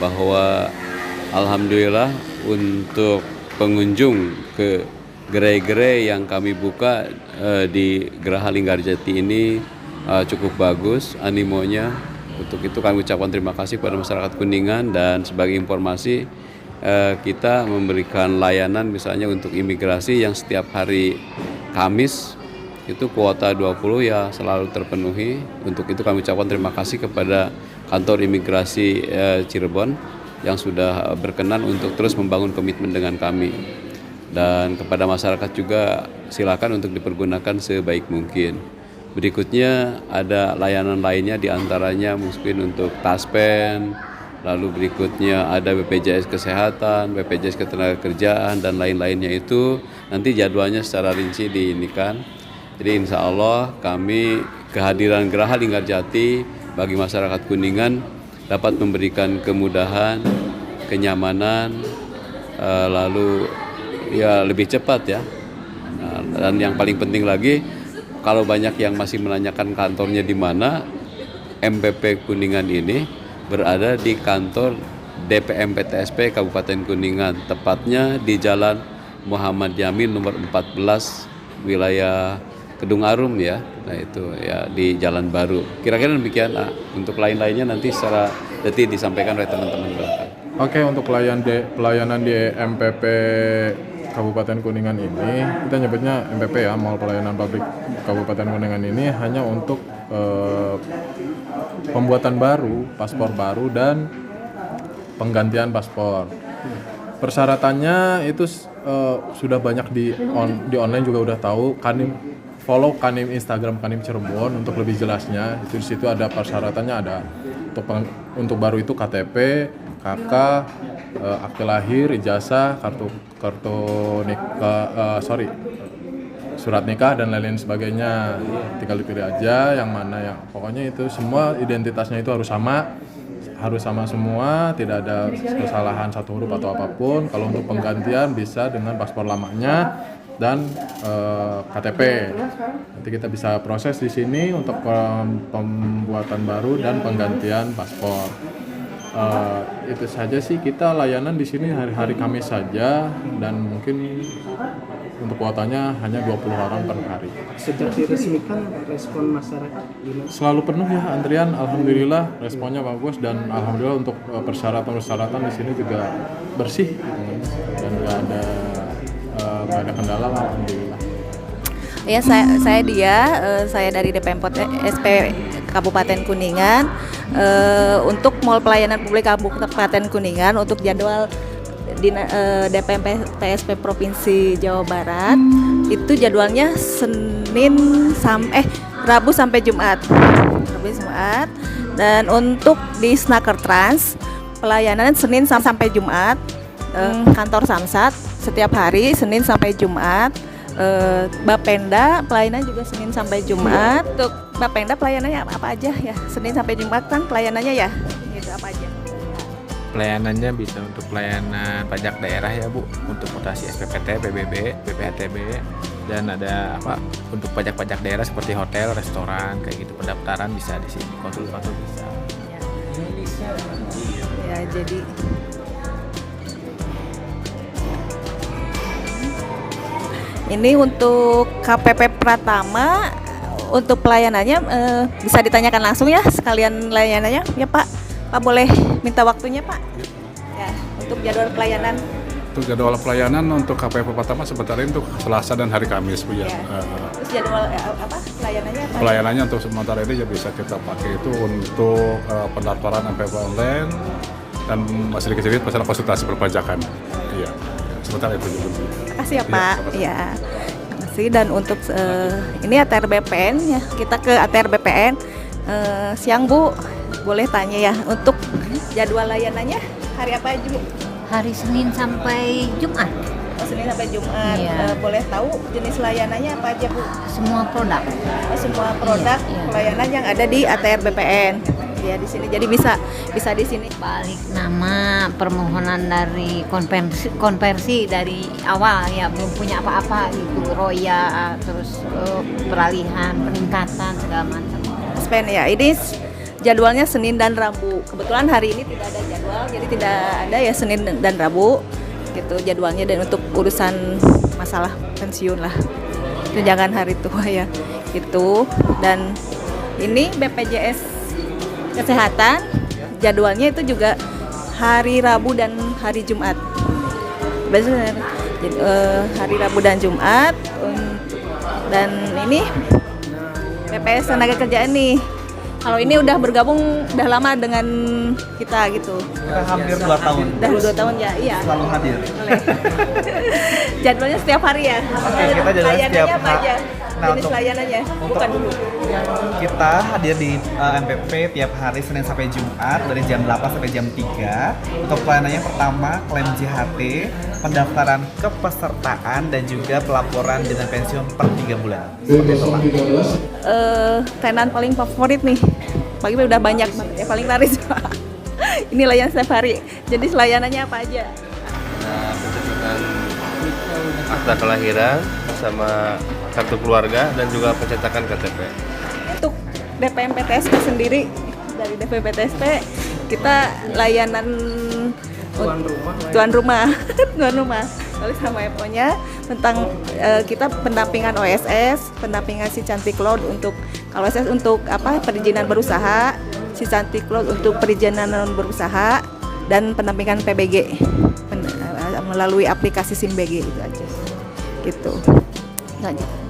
Bahwa alhamdulillah untuk pengunjung ke gerai-gerai yang kami buka di Geraha Linggarjati ini cukup bagus animonya. Untuk itu kami ucapkan terima kasih kepada masyarakat Kuningan, dan sebagai informasi kita memberikan layanan misalnya untuk imigrasi yang setiap hari Kamis itu kuota 20 ya selalu terpenuhi. Untuk itu kami ucapkan terima kasih kepada kantor imigrasi Cirebon yang sudah berkenan untuk terus membangun komitmen dengan kami, dan kepada masyarakat juga silakan untuk dipergunakan sebaik mungkin. Berikutnya ada layanan lainnya, diantaranya mungkin untuk taspen, lalu berikutnya ada BPJS Kesehatan, BPJS Ketenagakerjaan, dan lain-lainnya. Itu nanti jadwalnya secara rinci diinikan. Jadi insya Allah kami kehadiran Geraha Linggarjati bagi masyarakat Kuningan dapat memberikan kemudahan, kenyamanan, lalu ya lebih cepat ya. Dan yang paling penting lagi, kalau banyak yang masih menanyakan kantornya di mana, MPP Kuningan ini berada di kantor DPM PTSP Kabupaten Kuningan, tepatnya di Jalan Muhammad Yamin nomor 14 wilayah Kedung Arum ya. Nah itu ya di Jalan Baru. Kira-kira demikian. Untuk lain-lainnya nanti secara detil disampaikan oleh teman-teman belakang. Oke, untuk pelayanan di MPP Kabupaten Kuningan ini, kita nyebutnya MPP ya, Mall Pelayanan Publik Kabupaten Kuningan ini hanya untuk pembuatan baru, paspor baru, dan penggantian paspor. Persyaratannya itu sudah banyak di online juga udah tahu. Follow Kanim Instagram Kanim Cirebon untuk lebih jelasnya. Itu di situ ada persyaratannya, ada untuk baru itu KTP, KK, akte lahir, ijazah, surat nikah dan lain-lain sebagainya. Tinggal dipilih aja yang mana, yang pokoknya itu semua identitasnya itu harus sama semua, tidak ada kesalahan satu huruf atau apapun. Kalau untuk penggantian bisa dengan paspor lamanya dan KTP. Nanti kita bisa proses di sini untuk pembuatan baru dan penggantian paspor. Itu saja sih, kita layanan di sini hari-hari Kamis saja, dan mungkin untuk kuotanya hanya 20 orang per hari. Sejak diresmikan, respon masyarakat gimana? Selalu penuh ya antrian, alhamdulillah responnya bagus, dan alhamdulillah untuk persyaratan di sini juga bersih gitu, dan nggak ada kendala, alhamdulillah. Ya, saya saya dari DPM SP Kabupaten Kuningan. Untuk Mall Pelayanan Publik Kabupaten Kuningan, untuk jadwal di DPM PSP Provinsi Jawa Barat itu jadwalnya Rabu sampai Jumat. Dan untuk di Snaker Trans pelayanan Senin sampai Jumat. Kantor Samsat setiap hari Senin sampai Jumat. Bapenda pelayanan juga Senin sampai Jumat. Untuk Bapenda pelayanannya apa aja ya, Senin sampai Jumat kan pelayanannya ya, gitu apa aja. Pelayanannya bisa untuk pelayanan pajak daerah ya Bu, untuk mutasi SPPT, PBB, PPHTB, dan ada untuk pajak-pajak daerah seperti hotel, restoran, kayak gitu. Pendaftaran bisa di sini, konsul bisa. Ya, jadi ini untuk KPP Pratama, untuk pelayanannya bisa ditanyakan langsung ya, sekalian layanannya ya Pak. Pak boleh minta waktunya Pak? Ya, untuk jadwal pelayanan. Untuk jadwal pelayanan untuk KPP Pratama sebenarnya untuk Selasa dan hari Kamis Bu ya. Terus jadwal pelayanannya apa? Pelayanannya untuk sementara ini ya bisa kita pakai itu untuk pendaftaran MPP online, dan masih sedikit masalah konsultasi perpajakan. Iya. Sementara itu juga. Terima kasih ya Pak. Iya. Terima kasih. Dan untuk ini ATR BPN ya, kita ke ATR BPN. Siang Bu, boleh tanya ya, untuk jadwal layanannya hari apa aja Bu? Hari Senin sampai Jumat. Senin sampai Jumat. Iya. Boleh tahu jenis layanannya apa aja Bu? Semua produk. Semua produk Iya. pelayanan yang ada di ATR BPN. Ya di sini. Jadi bisa di sini. Balik nama, permohonan dari konversi dari awal ya, belum punya apa-apa gitu, roya, terus peralihan, peningkatan segala macam. Spen ya. Ini jadwalnya Senin dan Rabu. Kebetulan hari ini tidak ada jadwal, jadi tidak ada ya Senin dan Rabu gitu jadwalnya, dan untuk urusan masalah pensiun lah, tunjangan hari tua ya gitu. Dan ini BPJS Kesehatan jadwalnya itu juga hari Rabu dan hari Jumat. Biasanya hari Rabu dan Jumat. Dan ini BPS Tenaga Kerjaan nih. Kalau ini udah bergabung udah lama dengan kita gitu. Kita hampir 2 tahun. Udah 2 tahun ya, iya. Selalu hadir. Jadwalnya setiap hari ya. Oke, kita jadwalnya setiap Layanannya apa aja? Nah, Jenis untuk- layanannya. Bukan dulu. Kita hadir di MPP tiap hari Senin sampai Jumat dari jam 8 sampai jam 3. Untuk pelayanannya pertama klaim JHT, pendaftaran kepesertaan dan juga pelaporan dengan pensiun per 3 bulan. Seperti itu, Pak. Tenan paling favorit nih. Pagi udah banyak banget ya, paling laris. Ini layanan setiap hari. Jadi layanannya apa aja? Nah, pencetakan akta kelahiran sama kartu keluarga dan juga pencetakan KTP. Untuk DPMPTSP sendiri, dari DPMPTSP kita layanan tuan rumah tulis nama EPO-nya tentang kita pendampingan OSS, pendampingan si Cantik Load untuk kalau OSS untuk apa perizinan berusaha, si Cantik Load untuk perizinan non berusaha, dan pendampingan PBG melalui aplikasi SIMBG itu aja gitu. Lanjut.